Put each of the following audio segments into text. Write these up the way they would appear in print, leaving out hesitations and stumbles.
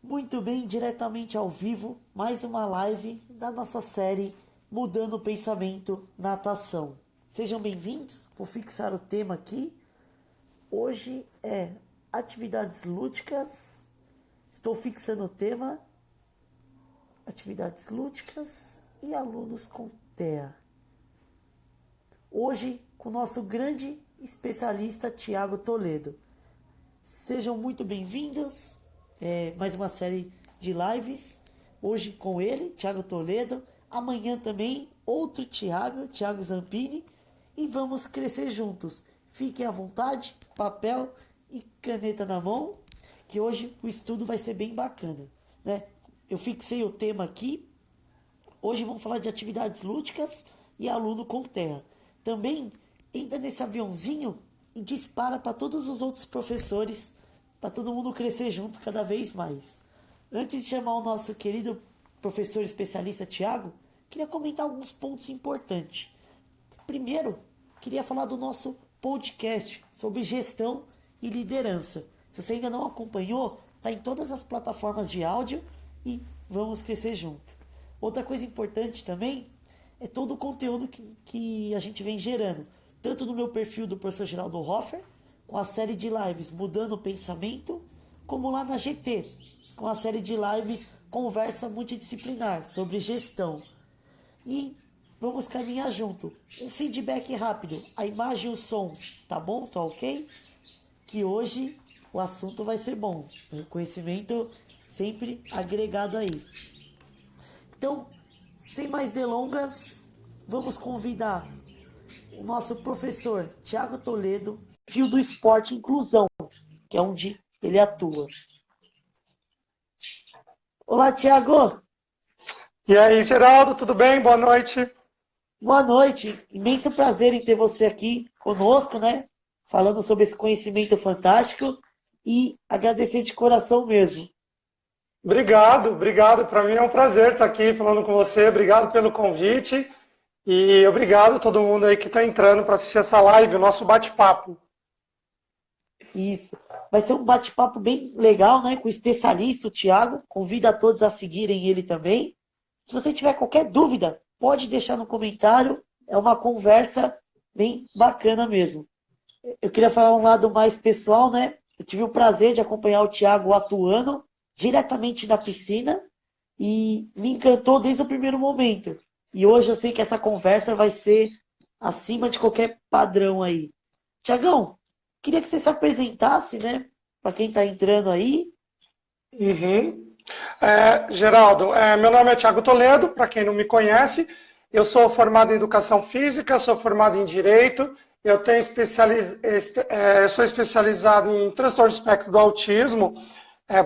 Muito bem, diretamente ao vivo, mais uma live da nossa série Mudando o Pensamento, Natação. Sejam bem-vindos, vou fixar o tema aqui. Hoje é atividades lúdicas. Estou fixando o tema, atividades lúdicas e alunos com TEA. Hoje com o nosso grande especialista Tiago Toledo. Sejam muito bem-vindos. Mais uma série de lives. Hoje com ele, Tiago Toledo. Amanhã também, outro Tiago, Tiago Zampini. E vamos crescer juntos. Fiquem à vontade, papel e caneta na mão, que hoje o estudo vai ser bem bacana, né? Eu fixei o tema aqui. Hoje vamos falar de atividades lúdicas e aluno com terra. Também entra nesse aviãozinho e dispara para todos os outros professores, para todo mundo crescer junto cada vez mais. Antes de chamar o nosso querido professor especialista Tiago, queria comentar alguns pontos importantes. Primeiro, queria falar do nosso podcast sobre gestão e liderança. Se você ainda não acompanhou, está em todas as plataformas de áudio e vamos crescer junto. Outra coisa importante também é todo o conteúdo que a gente vem gerando, tanto no meu perfil do professor Geraldo Hoffer, com a série de lives Mudando o Pensamento, como lá na GT, com a série de lives Conversa Multidisciplinar sobre gestão. E vamos caminhar junto. Um feedback rápido, a imagem e o som, tá bom? Tá ok? Que hoje o assunto vai ser bom. O conhecimento sempre agregado aí. Então, sem mais delongas, vamos convidar o nosso professor Tiago Toledo, fio do esporte e inclusão, que é onde ele atua. Olá, Tiago! E aí, Geraldo, tudo bem? Boa noite. Boa noite! Imenso prazer em ter você aqui conosco, né? Falando sobre esse conhecimento fantástico e agradecer de coração mesmo. Obrigado. Para mim é um prazer estar aqui falando com você. Obrigado pelo convite e obrigado a todo mundo aí que está entrando para assistir essa live, o nosso bate-papo. Isso. Vai ser um bate-papo bem legal, né? Com o especialista, o Tiago. Convido a todos a seguirem ele também. Se você tiver qualquer dúvida, pode deixar no comentário. É uma conversa bem bacana mesmo. Eu queria falar um lado mais pessoal, né? Eu tive o prazer de acompanhar o Tiago atuando diretamente na piscina e me encantou desde o primeiro momento. E hoje eu sei que essa conversa vai ser acima de qualquer padrão aí. Tiagão, queria que você se apresentasse, né? Para quem está entrando aí. Uhum. Geraldo, meu nome é Tiago Toledo, para quem não me conhece. Eu sou formado em Educação Física, sou formado em Direito. Eu sou especializado em transtorno do espectro do autismo.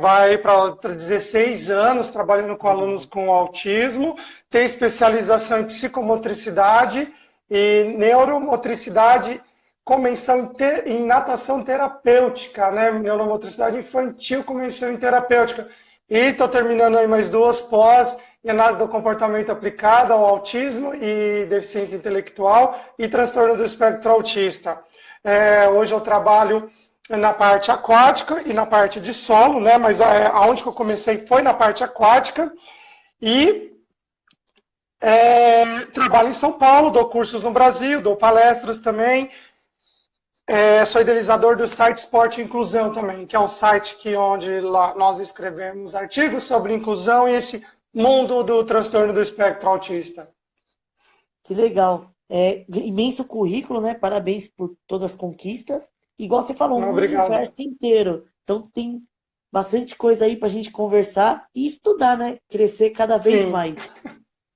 Vai para 16 anos trabalhando com alunos Legal. com autismo. Tenho especialização em psicomotricidade e neuromotricidade com menção em natação terapêutica, né? Neuromotricidade infantil com menção em terapêutica. E estou terminando aí mais 2 pós em análise do comportamento aplicada ao autismo e deficiência intelectual e transtorno do espectro autista. Hoje eu trabalho na parte aquática e na parte de solo, né? Mas aonde que eu comecei foi na parte aquática e trabalho em São Paulo, dou cursos no Brasil, dou palestras também. Sou idealizador do site Esporte e Inclusão também, que é um site onde lá nós escrevemos artigos sobre inclusão e esse mundo do transtorno do espectro autista. Que legal. Imenso currículo, né? Parabéns por todas as conquistas. Igual você falou, um Obrigado. universo inteiro. Então tem bastante coisa aí para a gente conversar e estudar, né? Crescer cada vez Sim. mais.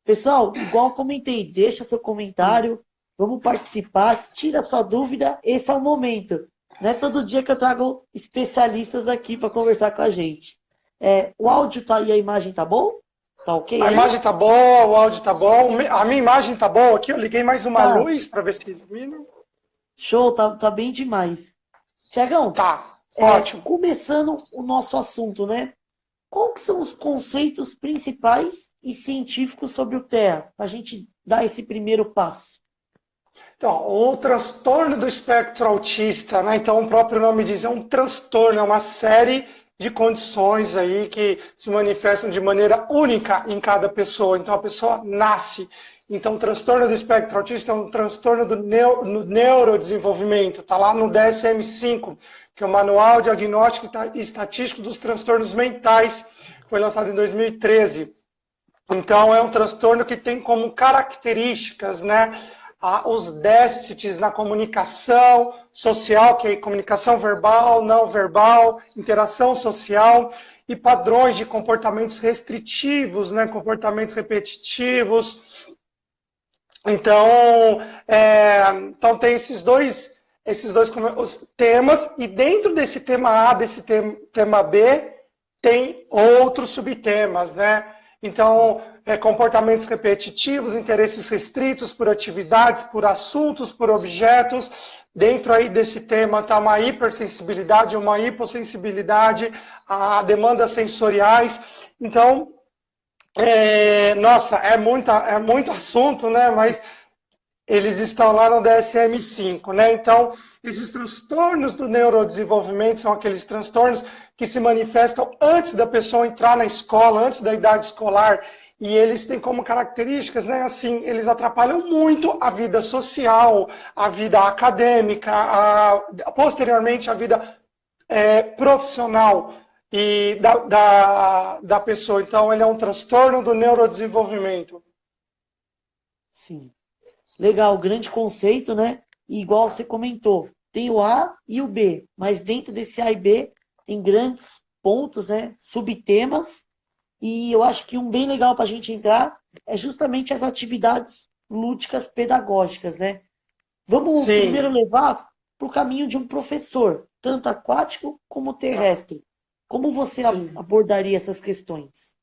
Pessoal, igual eu comentei, deixa seu comentário, vamos participar, tira sua dúvida, esse é o momento. Não é todo dia que eu trago especialistas aqui para conversar com a gente. O áudio tá aí, a imagem tá bom? Tá ok A aí? imagem tá boa, o áudio tá bom, a minha imagem tá boa aqui, eu liguei mais uma Tá, luz para ver se ilumina. show, tá bem demais. Tiagão, Tá, ótimo. começando o nosso assunto, né? Quais que são os conceitos principais e científicos sobre o TEA? Para a gente dar esse primeiro passo. Então, o transtorno do espectro autista, né? Então, o próprio nome diz, é um transtorno, é uma série de condições aí que se manifestam de maneira única em cada pessoa. Então, a pessoa nasce. Então, o transtorno do espectro autista é um transtorno do neurodesenvolvimento. Está lá no DSM-5, que é o Manual Diagnóstico e Estatístico dos Transtornos Mentais, que foi lançado em 2013. Então, é um transtorno que tem como características, né, os déficits na comunicação social, que é comunicação verbal, não verbal, interação social, e padrões de comportamentos restritivos, né, comportamentos repetitivos. Então, então tem esses dois os temas, e dentro desse tema A, desse tema B, tem outros subtemas, né? Então, comportamentos repetitivos, interesses restritos por atividades, por assuntos, por objetos. Dentro aí desse tema está uma hipersensibilidade, uma hipossensibilidade, a demandas sensoriais. Então, nossa, é muito assunto, né? Mas eles estão lá no DSM-5, né? Então, esses transtornos do neurodesenvolvimento são aqueles transtornos que se manifestam antes da pessoa entrar na escola, antes da idade escolar, e eles têm como características, né, assim, eles atrapalham muito a vida social, a vida acadêmica, posteriormente a vida profissional e da pessoa. Então, ele é um transtorno do neurodesenvolvimento. Sim. Legal, grande conceito, né? E igual você comentou, tem o A e o B, mas dentro desse A e B tem grandes pontos, né? Subtemas, e eu acho que um bem legal para a gente entrar é justamente as atividades lúdicas pedagógicas, né? Vamos Sim, primeiro levar para o caminho de um professor, tanto aquático como terrestre. Como você sim. abordaria essas questões?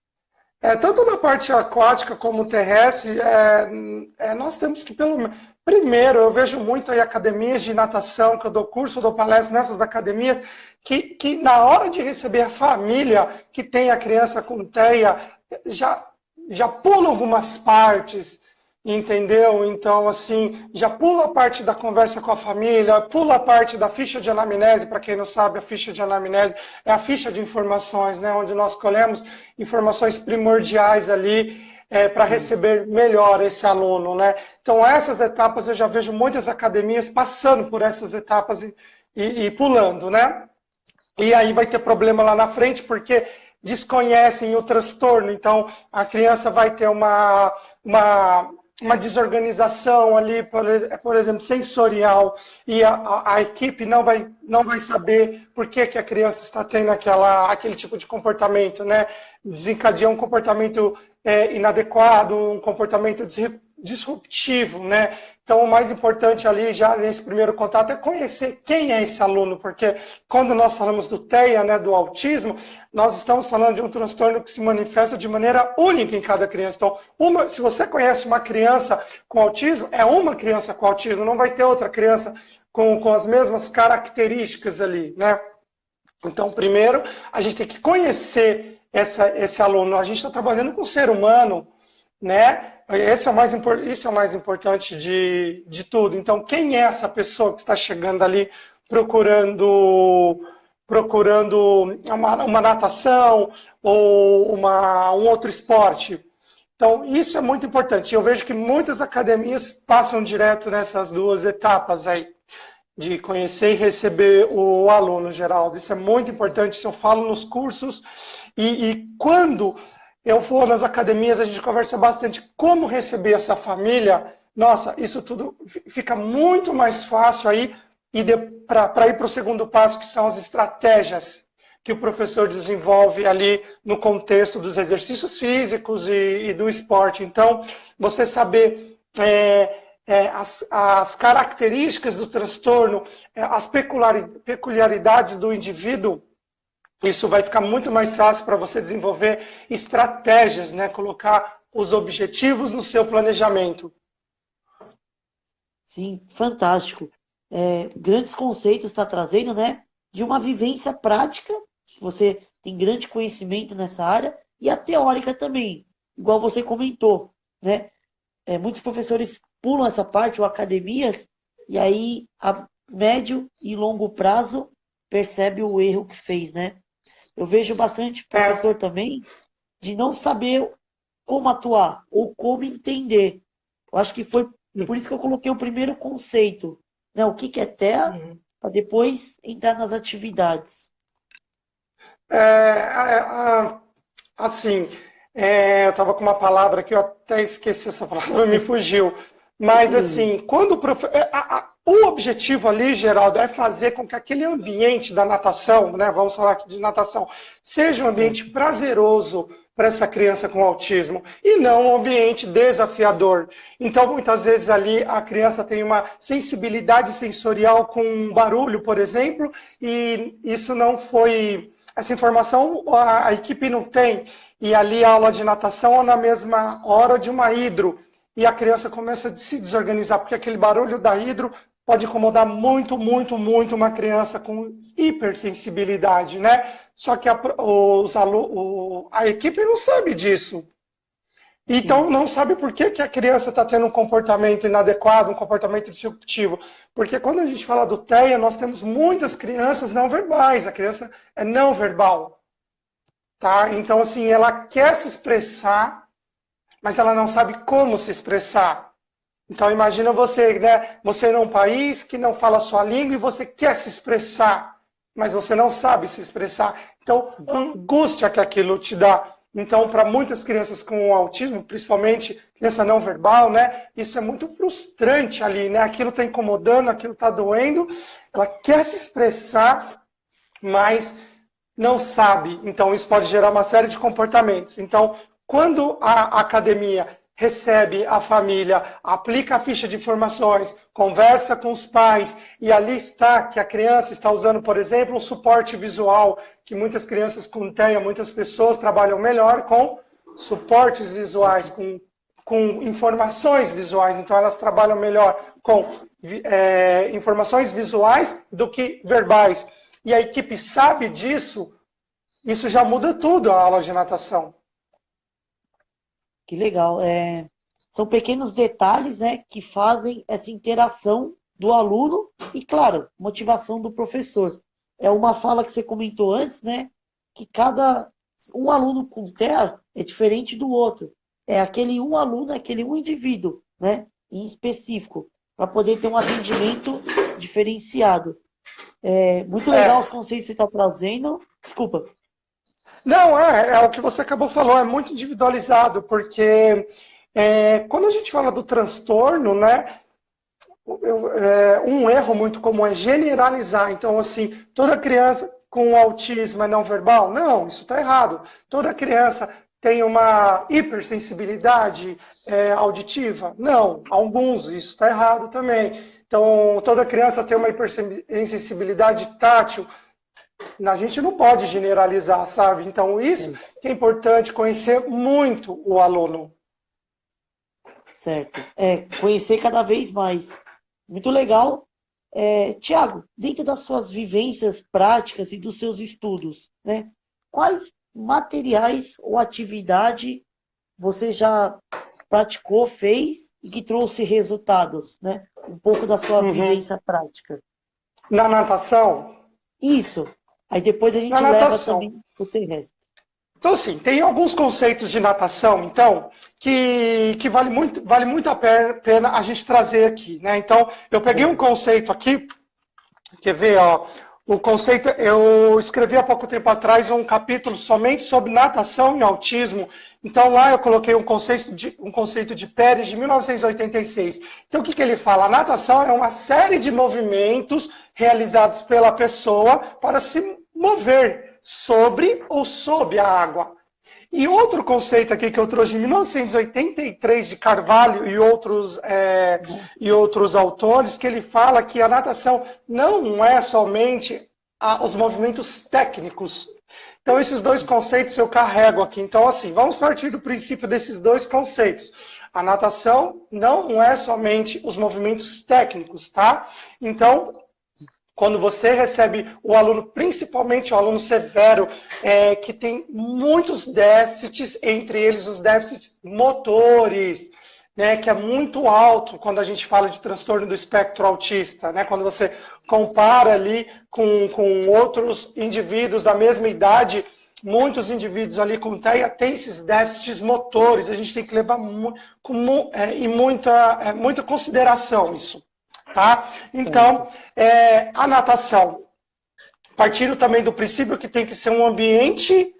Tanto na parte aquática como terrestre, nós temos que, primeiro, eu vejo muito aí academias de natação, que eu dou curso, eu dou palestra nessas academias, que na hora de receber a família que tem a criança com TEA, já pula algumas partes, entendeu? Então, assim, já pula a parte da conversa com a família, pula a parte da ficha de anamnese. Para quem não sabe, a ficha de anamnese é a ficha de informações, né, onde nós colhemos informações primordiais ali para receber melhor esse aluno, né? Então, essas etapas eu já vejo muitas academias passando por essas etapas e pulando, né? E aí vai ter problema lá na frente, porque desconhecem o transtorno. Então, a criança vai ter uma desorganização ali, por exemplo, sensorial, e a equipe não vai saber por que a criança está tendo aquele tipo de comportamento, né? Desencadear um comportamento inadequado, um comportamento disruptivo, né? Então, o mais importante ali, já nesse primeiro contato, é conhecer quem é esse aluno, porque quando nós falamos do TEA, né, do autismo, nós estamos falando de um transtorno que se manifesta de maneira única em cada criança. Então, se você conhece uma criança com autismo, é uma criança com autismo, não vai ter outra criança com as mesmas características ali, né? Então, primeiro, a gente tem que conhecer esse aluno. A gente está trabalhando com o ser humano, né? Isso é o mais importante de tudo. Então, quem é essa pessoa que está chegando ali procurando uma natação ou um outro esporte? Então, isso é muito importante. Eu vejo que muitas academias passam direto nessas duas etapas aí, de conhecer e receber o aluno, Geraldo. Isso é muito importante, isso eu falo nos cursos. E quando eu vou nas academias, a gente conversa bastante como receber essa família. Nossa, isso tudo fica muito mais fácil aí para ir para o segundo passo, que são as estratégias que o professor desenvolve ali no contexto dos exercícios físicos e do esporte. Então, você saber as características do transtorno, as peculiaridades do indivíduo, isso vai ficar muito mais fácil para você desenvolver estratégias, né? Colocar os objetivos no seu planejamento. Sim, fantástico. Grandes conceitos está trazendo, né? De uma vivência prática, que você tem grande conhecimento nessa área, e a teórica também, igual você comentou, né? Muitos professores pulam essa parte, ou academias, e aí a médio e longo prazo percebe o erro que fez, né? Eu vejo bastante professor também de não saber como atuar ou como entender. Eu acho que foi por isso que eu coloquei o primeiro conceito, né? O que é TEA, para depois entrar nas atividades. Assim, eu estava com uma palavra que eu até esqueci essa palavra, me fugiu. Mas, assim, quando o objetivo ali, Geraldo, é fazer com que aquele ambiente da natação, né, vamos falar aqui de natação, seja um ambiente prazeroso para essa criança com autismo e não um ambiente desafiador. Então, muitas vezes ali a criança tem uma sensibilidade sensorial com barulho, por exemplo, e isso não foi... Essa informação a equipe não tem, e ali a aula de natação é na mesma hora de uma hidro, e a criança começa a se desorganizar, porque aquele barulho da hidro pode incomodar muito, muito, muito uma criança com hipersensibilidade, né? Só que a equipe não sabe disso. Então, não sabe por que a criança está tendo um comportamento inadequado, um comportamento disruptivo. Porque quando a gente fala do TEA, nós temos muitas crianças não verbais. A criança é não verbal. Tá? Então, assim, ela quer se expressar, mas ela não sabe como se expressar. Então, imagina você, né? Você num país que não fala a sua língua e você quer se expressar, mas você não sabe se expressar. Então, a angústia que aquilo te dá. Então, para muitas crianças com autismo, principalmente criança não verbal, né? Isso é muito frustrante ali, né? Aquilo está incomodando, aquilo está doendo. Ela quer se expressar, mas não sabe. Então, isso pode gerar uma série de comportamentos. Então, quando a academia recebe a família, aplica a ficha de informações, conversa com os pais, e ali está que a criança está usando, por exemplo, um suporte visual, que muitas crianças com TEA, muitas pessoas trabalham melhor com suportes visuais, com informações visuais. Então, elas trabalham melhor com informações visuais do que verbais. E a equipe sabe disso, isso já muda tudo a aula de natação. Que legal. São pequenos detalhes, né, que fazem essa interação do aluno e, claro, motivação do professor. É uma fala que você comentou antes, né, que um aluno com TEA é diferente do outro. É aquele um aluno, é aquele um indivíduo, né, em específico, para poder ter um atendimento diferenciado. Muito legal os conceitos que você está trazendo. Desculpa. Não, é o que você acabou falando, é muito individualizado, porque quando a gente fala do transtorno, né, um erro muito comum é generalizar. Então, assim, toda criança com autismo é não verbal? Não, isso está errado. Toda criança tem uma hipersensibilidade auditiva? Não, alguns, isso está errado também. Então, toda criança tem uma hipersensibilidade tátil? A gente não pode generalizar, sabe? Então, isso que é importante, conhecer muito o aluno. Certo. Conhecer cada vez mais. Muito legal. Tiago, dentro das suas vivências práticas e dos seus estudos, né, quais materiais ou atividade você já praticou, fez e que trouxe resultados, né? Um pouco da sua vivência prática. Na natação? Isso. Aí depois a gente leva também o terrestre. Então, assim, tem alguns conceitos de natação, então, que vale muito a pena a gente trazer aqui, né? Então, eu peguei um conceito aqui, quer ver, ó, o conceito, eu escrevi há pouco tempo atrás um capítulo somente sobre natação e autismo. Então, lá eu coloquei um conceito de Pérez, de 1986. Então, o que ele fala? A natação é uma série de movimentos realizados pela pessoa para se mover sobre ou sob a água. E outro conceito aqui que eu trouxe de 1983 de Carvalho e outros autores, que ele fala que a natação não é somente os movimentos técnicos. Então, esses dois conceitos eu carrego aqui. Então, assim, vamos partir do princípio desses dois conceitos. A natação não é somente os movimentos técnicos, tá? Então, quando você recebe o aluno, principalmente o aluno severo, que tem muitos déficits, entre eles os déficits motores, né, que é muito alto quando a gente fala de transtorno do espectro autista, né, quando você compara ali com outros indivíduos da mesma idade, muitos indivíduos ali com TEA têm esses déficits motores, a gente tem que levar em muita consideração isso. Tá? Então, a natação, partindo também do princípio que tem que ser um ambiente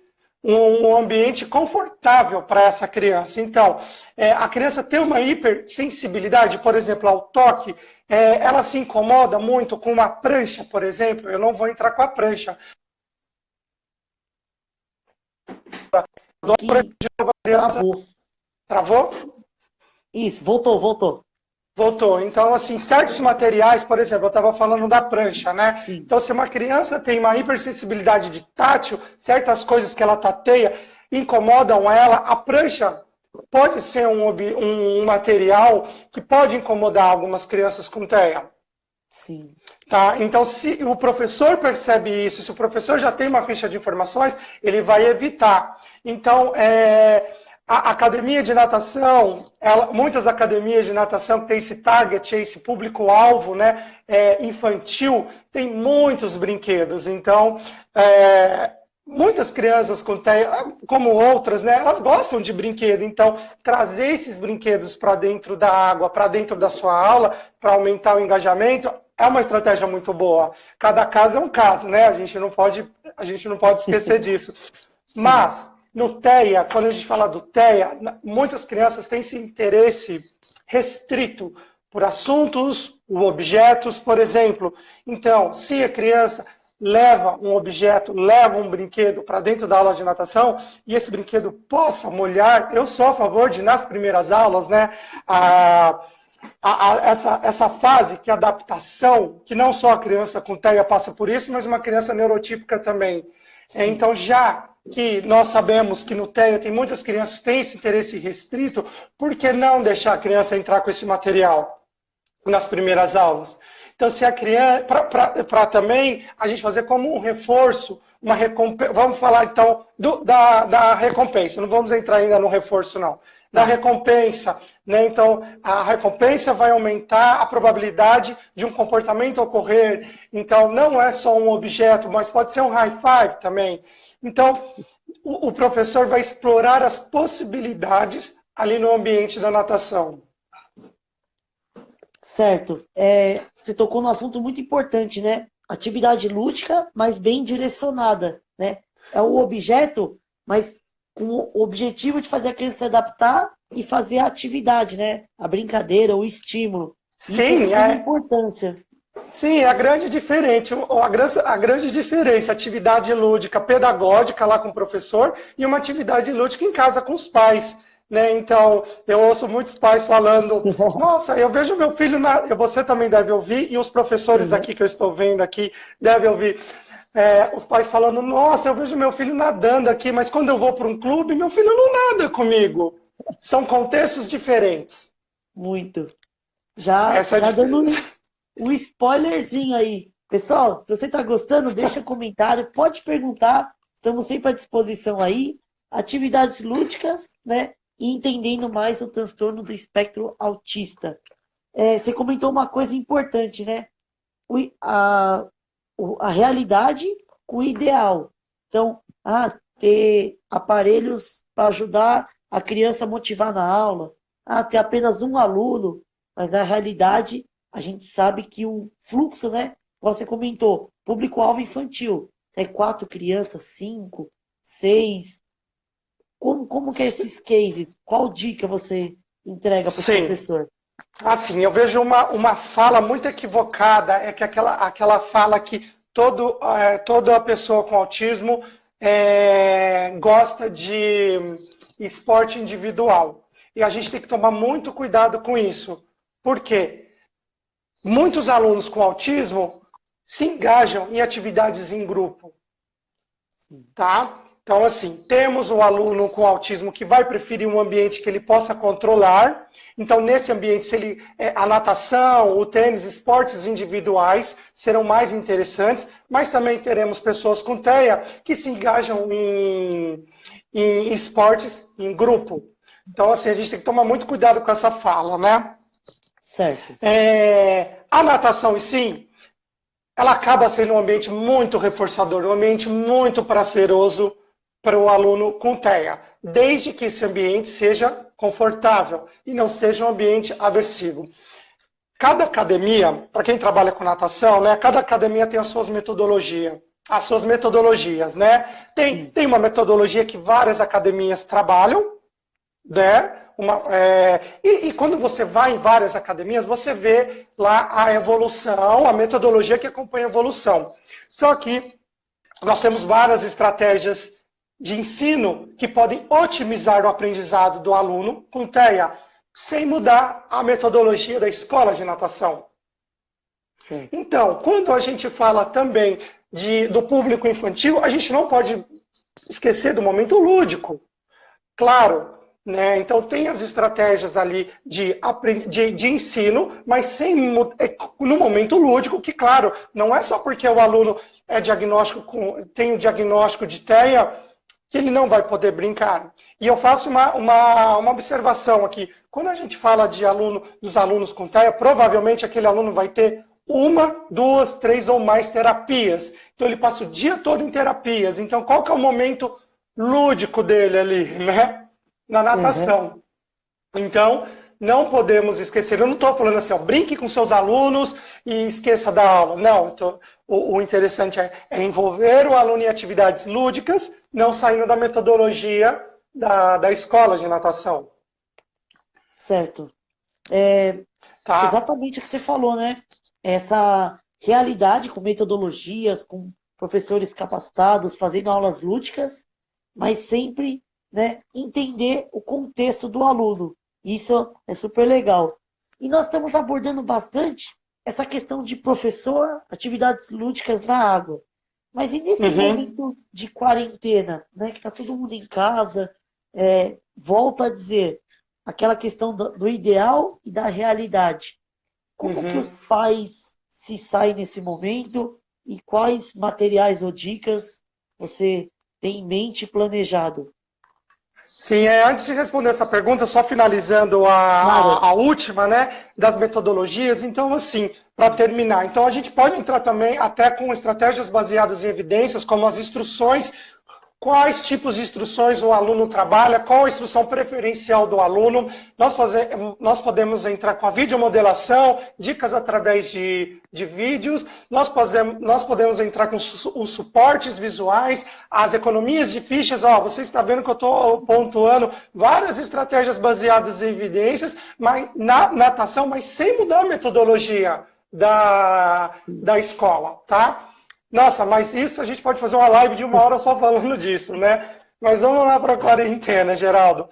confortável para essa criança. Então, a criança tem uma hipersensibilidade, por exemplo, ao toque, ela se incomoda muito com uma prancha, por exemplo, eu não vou entrar com a prancha. Travou. Travou? Isso, voltou. Voltou. Então, assim, certos materiais, por exemplo, eu estava falando da prancha, né? Sim. Então, se uma criança tem uma hipersensibilidade de tátil, certas coisas que ela tateia incomodam ela, a prancha pode ser um material que pode incomodar algumas crianças com TEA. Sim. Tá? Então, se o professor percebe isso, se o professor já tem uma ficha de informações, ele vai evitar. Então, a academia de natação, muitas academias de natação que tem esse target, esse público-alvo, né, infantil, tem muitos brinquedos. Então, muitas crianças com TEA, como outras, né, elas gostam de brinquedo. Então, trazer esses brinquedos para dentro da água, para dentro da sua aula, para aumentar o engajamento, é uma estratégia muito boa. Cada caso é um caso, né? A gente não pode esquecer disso. Mas no TEA, quando a gente fala do TEA, muitas crianças têm esse interesse restrito por assuntos ou objetos, por exemplo. Então, se a criança leva um objeto, leva um brinquedo para dentro da aula de natação e esse brinquedo possa molhar, eu sou a favor de, nas primeiras aulas, né, essa fase que é adaptação, que não só a criança com TEA passa por isso, mas uma criança neurotípica também. Então, já que nós sabemos que no TEA tem muitas crianças que têm esse interesse restrito, por que não deixar a criança entrar com esse material nas primeiras aulas? Então, se a criança, para também a gente fazer como um reforço, uma recompensa, vamos falar então da recompensa, não vamos entrar ainda no reforço não, da recompensa, né? Então, a recompensa vai aumentar a probabilidade de um comportamento ocorrer, então não é só um objeto, mas pode ser um high five também. Então, o professor vai explorar as possibilidades ali no ambiente da natação. Certo. Você tocou num assunto muito importante, né? Atividade lúdica, mas bem direcionada, né? É o objeto, mas com o objetivo de fazer a criança se adaptar e fazer a atividade, né? A brincadeira, o estímulo. Sim, isso é importância. Sim, a grande diferença, atividade lúdica pedagógica lá com o professor e uma atividade lúdica em casa com os pais. Né? Então, eu ouço muitos pais falando, nossa, eu vejo meu filho, você também deve ouvir, e os professores aqui que eu estou vendo aqui devem ouvir, os pais falando, nossa, eu vejo meu filho nadando aqui, mas quando eu vou para um clube, meu filho não nada comigo. São contextos diferentes. Muito. Já dando um spoilerzinho aí. Pessoal, se você está gostando, deixa comentário, pode perguntar, estamos sempre à disposição aí. Atividades lúdicas, né? E entendendo mais o transtorno do espectro autista. Você comentou uma coisa importante, né? A realidade com o ideal. Então, ter aparelhos para ajudar a criança a motivar na aula, ter apenas um aluno, mas na realidade a gente sabe que o fluxo, né? Você comentou, público-alvo infantil, 4 crianças, 5, 6. Como que é esses cases? Qual dica você entrega para o professor? Assim, eu vejo uma fala muito equivocada, que aquela fala que toda pessoa com autismo gosta de esporte individual. E a gente tem que tomar muito cuidado com isso. Por quê? Muitos alunos com autismo se engajam em atividades em grupo. Tá? Então, assim, temos um aluno com autismo que vai preferir um ambiente que ele possa controlar. Então, nesse ambiente, a natação, o tênis, esportes individuais serão mais interessantes, mas também teremos pessoas com TEA que se engajam em esportes em grupo. Então, assim, a gente tem que tomar muito cuidado com essa fala, né? Certo. A natação, em si, ela acaba sendo um ambiente muito reforçador, um ambiente muito prazeroso para o aluno com TEA, desde que esse ambiente seja confortável e não seja um ambiente aversivo. Cada academia, para quem trabalha com natação, né, cada academia tem as suas metodologias, né? Tem uma metodologia que várias academias trabalham, né? E quando você vai em várias academias, você vê lá a evolução, a metodologia que acompanha a evolução. Só que nós temos várias estratégias de ensino que podem otimizar o aprendizado do aluno com TEA, sem mudar a metodologia da escola de natação. Sim. Então, quando a gente fala também do público infantil, a gente não pode esquecer do momento lúdico. Claro, né? Então tem as estratégias ali de ensino, mas no momento lúdico, que claro, não é só porque o aluno tem o diagnóstico de TEA que ele não vai poder brincar. E eu faço uma observação aqui. Quando a gente fala dos alunos com TEA, provavelmente aquele aluno vai ter 1, 2, 3 ou mais terapias. Então ele passa o dia todo em terapias. Então qual que é o momento lúdico dele ali, né? Na natação. Então, não podemos esquecer. Eu não estou falando assim, ó, brinque com seus alunos e esqueça da aula. Não, o interessante é envolver o aluno em atividades lúdicas, não saindo da metodologia da escola de natação. Certo. Tá? Exatamente o que você falou, né? Essa realidade com metodologias, com professores capacitados, fazendo aulas lúdicas, mas sempre, né, entender o contexto do aluno. Isso é super legal. E nós estamos abordando bastante essa questão de professor, atividades lúdicas na água. Mas e nesse momento de quarentena, né, que está todo mundo em casa, volto a dizer, aquela questão do ideal e da realidade. Como que os pais se saem nesse momento e quais materiais ou dicas você tem em mente e planejado? Sim, antes de responder essa pergunta, só finalizando a última, né, das metodologias, então assim, para terminar, então a gente pode entrar também até com estratégias baseadas em evidências, como as instruções, quais tipos de instruções o aluno trabalha, qual a instrução preferencial do aluno. Nós podemos entrar com a videomodelação, dicas através de vídeos, nós podemos entrar com os suportes visuais, as economias de fichas. Você está vendo que eu estou pontuando várias estratégias baseadas em evidências, mas na natação, mas sem mudar a metodologia da escola, tá? Nossa, mas isso a gente pode fazer uma live de 1 hora só falando disso, né? Mas vamos lá para a quarentena, Geraldo.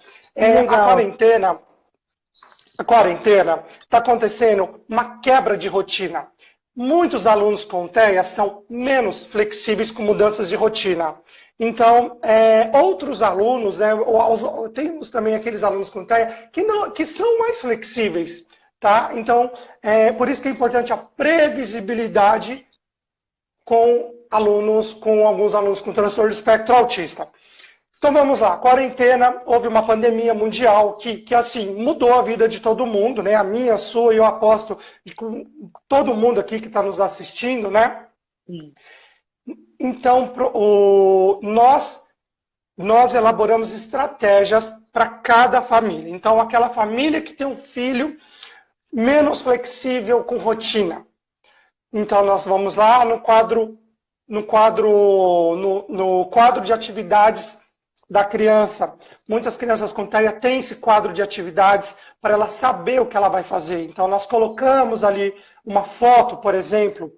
A quarentena está acontecendo uma quebra de rotina. Muitos alunos com TEA são menos flexíveis com mudanças de rotina. Então, outros alunos, né, temos também aqueles alunos com TEA que são mais flexíveis, tá? Então, por isso que é importante a previsibilidade com alguns alunos com transtorno do espectro autista. Então vamos lá, quarentena, houve uma pandemia mundial que assim, mudou a vida de todo mundo, né? A minha, a sua, e eu aposto com todo mundo aqui que está nos assistindo, né? Sim. Então, nós elaboramos estratégias para cada família. Então, aquela família que tem um filho menos flexível com rotina. Então, nós vamos lá no quadro de atividades da criança. Muitas crianças com TEA têm esse quadro de atividades para ela saber o que ela vai fazer. Então, nós colocamos ali uma foto, por exemplo.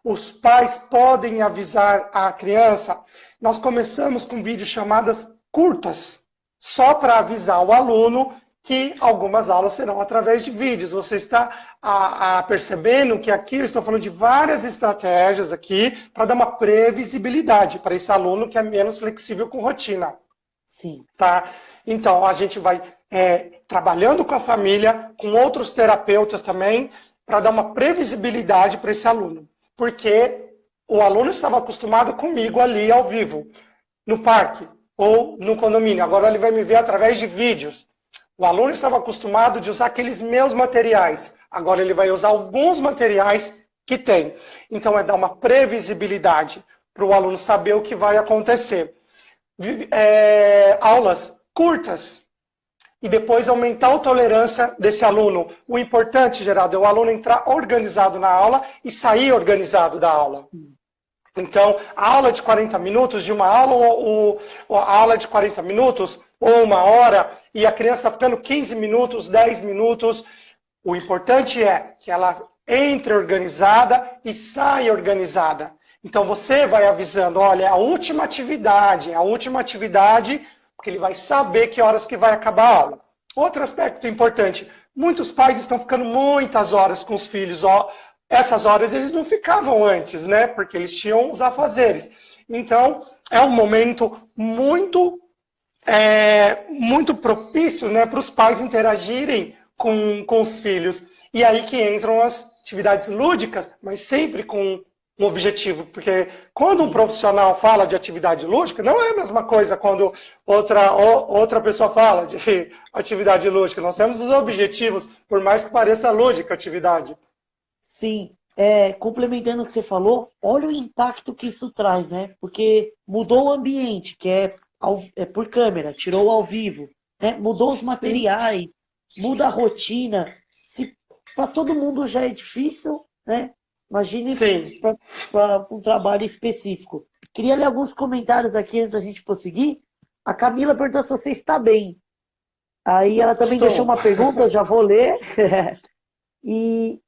Os pais podem avisar a criança. Nós começamos com videochamadas curtas, só para avisar o aluno que algumas aulas serão através de vídeos. Você está percebendo que aqui eu estou falando de várias estratégias aqui para dar uma previsibilidade para esse aluno que é menos flexível com rotina. Sim. Tá? Então, a gente vai trabalhando com a família, com outros terapeutas também, para dar uma previsibilidade para esse aluno. Porque o aluno estava acostumado comigo ali ao vivo, no parque ou no condomínio. Agora ele vai me ver através de vídeos. O aluno estava acostumado de usar aqueles meus materiais. Agora ele vai usar alguns materiais que tem. Então é dar uma previsibilidade para o aluno saber o que vai acontecer. Aulas curtas. E depois aumentar a tolerância desse aluno. O importante, Geraldo, é o aluno entrar organizado na aula e sair organizado da aula. Então, a aula de 40 minutos de uma aula, ou a aula de 40 minutos, ou uma hora, e a criança está ficando 15 minutos, 10 minutos. O importante é que ela entre organizada e saia organizada. Então, você vai avisando, olha, a última atividade, porque ele vai saber que horas que vai acabar a aula. Outro aspecto importante, muitos pais estão ficando muitas horas com os filhos, essas horas eles não ficavam antes, né? Porque eles tinham os afazeres. Então, é um momento muito propício, né, para os pais interagirem com os filhos. E aí que entram as atividades lúdicas, mas sempre com um objetivo. Porque quando um profissional fala de atividade lúdica, não é a mesma coisa quando outra pessoa fala de atividade lúdica. Nós temos os objetivos, por mais que pareça lúdica a atividade. Sim, complementando o que você falou, olha o impacto que isso traz, né? Porque mudou o ambiente, que é por câmera, tirou ao vivo, né? Mudou os materiais, muda a rotina. Se para todo mundo já é difícil, né? Imagine para um trabalho específico. Queria ler alguns comentários aqui antes da gente prosseguir. A Camila perguntou se você está bem. Aí ela também deixou uma pergunta, eu já vou ler. E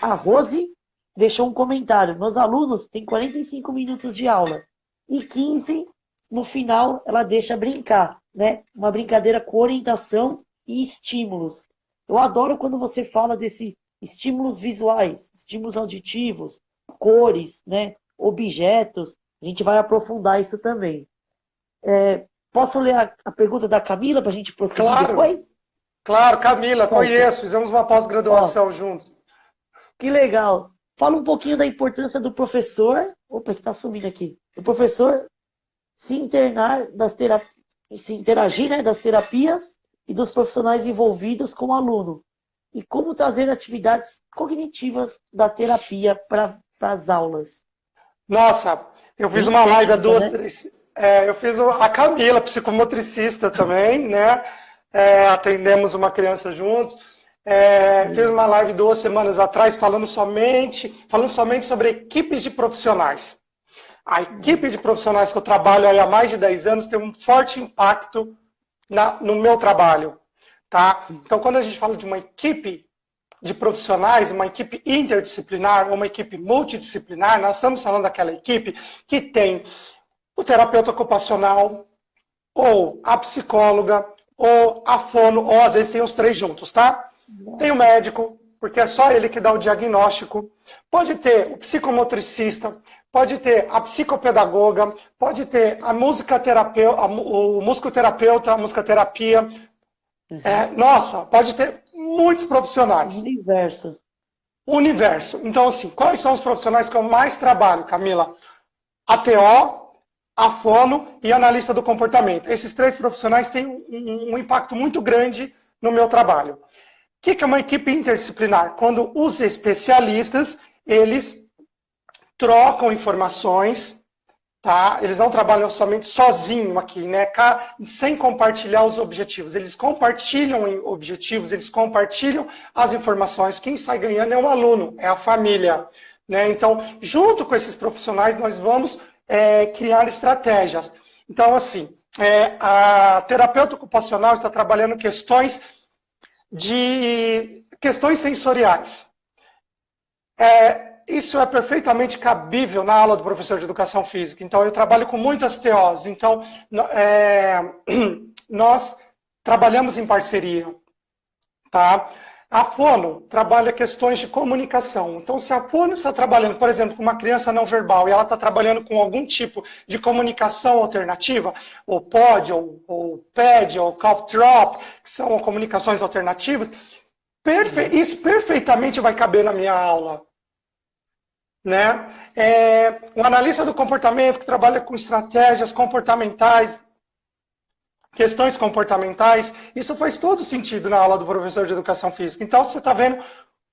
a Rose deixou um comentário. Meus alunos têm 45 minutos de aula e 15 no final ela deixa brincar, né? Uma brincadeira com orientação e estímulos. Eu adoro quando você fala desse estímulos visuais, estímulos auditivos, cores, né? Objetos. A gente vai aprofundar isso também. Posso ler a pergunta da Camila para a gente prosseguir depois? Claro, Camila, conheço. Fizemos uma pós-graduação juntos. Que legal. Fala um pouquinho da importância do professor. Opa, que tá sumindo aqui. O professor se interagir, né, das terapias e dos profissionais envolvidos com o aluno. E como trazer atividades cognitivas da terapia para as aulas. Nossa, eu fiz uma live há duas, três. Eu fiz a Camila, psicomotricista também, né? Atendemos uma criança juntos. Fiz uma live 2 semanas atrás falando somente sobre equipes de profissionais. A equipe de profissionais que eu trabalho há mais de 10 anos tem um forte impacto no meu trabalho. Tá? Então, quando a gente fala de uma equipe de profissionais, uma equipe interdisciplinar, uma equipe multidisciplinar, nós estamos falando daquela equipe que tem o terapeuta ocupacional, ou a psicóloga, ou a fono, ou às vezes tem os 3 juntos, tá? Tem o médico, porque é só ele que dá o diagnóstico. Pode ter o psicomotricista, pode ter a psicopedagoga, pode ter a musicoterapeuta, o musicoterapeuta, a musicoterapia. Nossa, pode ter muitos profissionais. Universo. Então, assim, quais são os profissionais que eu mais trabalho, Camila? A TO, a fono e a analista do comportamento. Esses 3 profissionais têm um impacto muito grande no meu trabalho. O que é uma equipe interdisciplinar? Quando os especialistas, eles trocam informações, tá? Eles não trabalham somente sozinho aqui, né? Sem compartilhar os objetivos. Eles compartilham objetivos, eles compartilham as informações. Quem sai ganhando é o aluno, é a família, né? Então, junto com esses profissionais, nós vamos criar estratégias. Então, assim, a terapeuta ocupacional está trabalhando questões sensoriais. Isso é perfeitamente cabível na aula do professor de educação física. Então, eu trabalho com muitas TOs. Então, nós trabalhamos em parceria. Tá? A fono trabalha questões de comunicação. Então, se a fono está trabalhando, por exemplo, com uma criança não verbal e ela está trabalhando com algum tipo de comunicação alternativa, ou POD, ou PED, ou cough drop, que são comunicações alternativas, isso perfeitamente vai caber na minha aula. Né? Um analista do comportamento que trabalha com estratégias comportamentais questões comportamentais, isso faz todo sentido na aula do professor de educação física. Então, você está vendo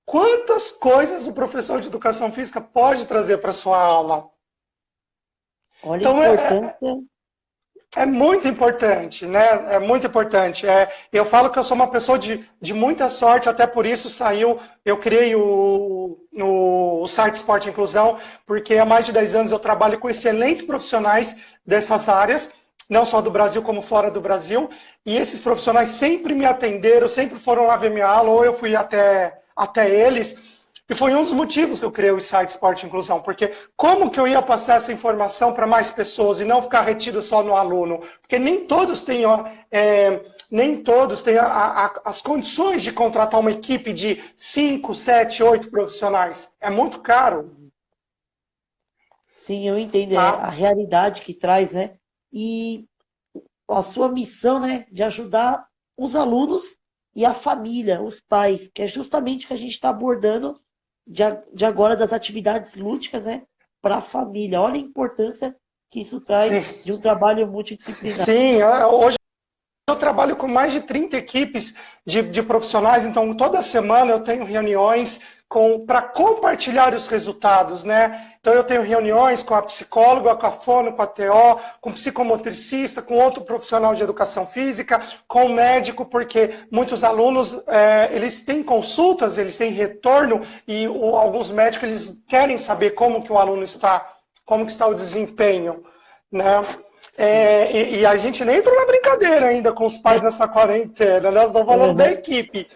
quantas coisas o professor de educação física pode trazer para a sua aula. Olha a Então, importância. é muito importante, né? É muito importante. Eu falo que eu sou uma pessoa de muita sorte, até por isso eu criei o site Esporte Inclusão, porque há mais de 10 anos eu trabalho com excelentes profissionais dessas áreas, não só do Brasil como fora do Brasil, e esses profissionais sempre me atenderam, sempre foram lá ver minha aula, ou eu fui até eles. E foi um dos motivos que eu criei o site Esporte Inclusão, porque como que eu ia passar essa informação para mais pessoas e não ficar retido só no aluno? Porque nem todos têm, as condições de contratar uma equipe de 5, 7, 8 profissionais. É muito caro. Sim, eu entendo, é Tá? a realidade que traz, né? E a sua missão, né, de ajudar os alunos e a família, os pais, que é justamente o que a gente está abordando de agora das atividades lúdicas, né, para a família. Olha a importância que isso traz Sim, de um trabalho multidisciplinar. sim. Hoje eu trabalho com mais de 30 equipes de profissionais, então toda semana eu tenho reuniões para compartilhar os resultados, né? Então eu tenho reuniões com a psicóloga, com a fono, com a TO, com o psicomotricista, com outro profissional de educação física, com o médico, porque muitos alunos, eles têm consultas, eles têm retorno, e alguns médicos eles querem saber como que o aluno está, como que está o desempenho, né? E a gente nem entrou na brincadeira ainda com os pais nessa quarentena, né? Nós estamos falando da Uhum. equipe.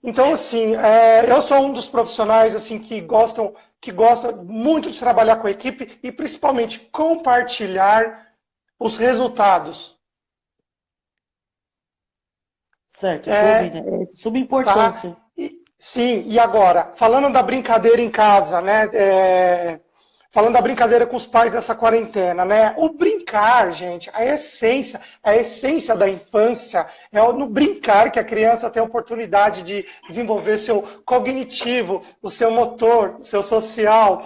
Então, assim, eu sou um dos profissionais assim que gosta muito de trabalhar com a equipe e principalmente compartilhar os resultados. Certo, eu estou ouvindo. É, É de suma tá? importância. Sim, e agora, falando da brincadeira em casa, né? Falando da brincadeira com os pais dessa quarentena, né? O brincar, gente, a essência da infância é no brincar que a criança tem a oportunidade de desenvolver seu cognitivo, o seu motor, o seu social.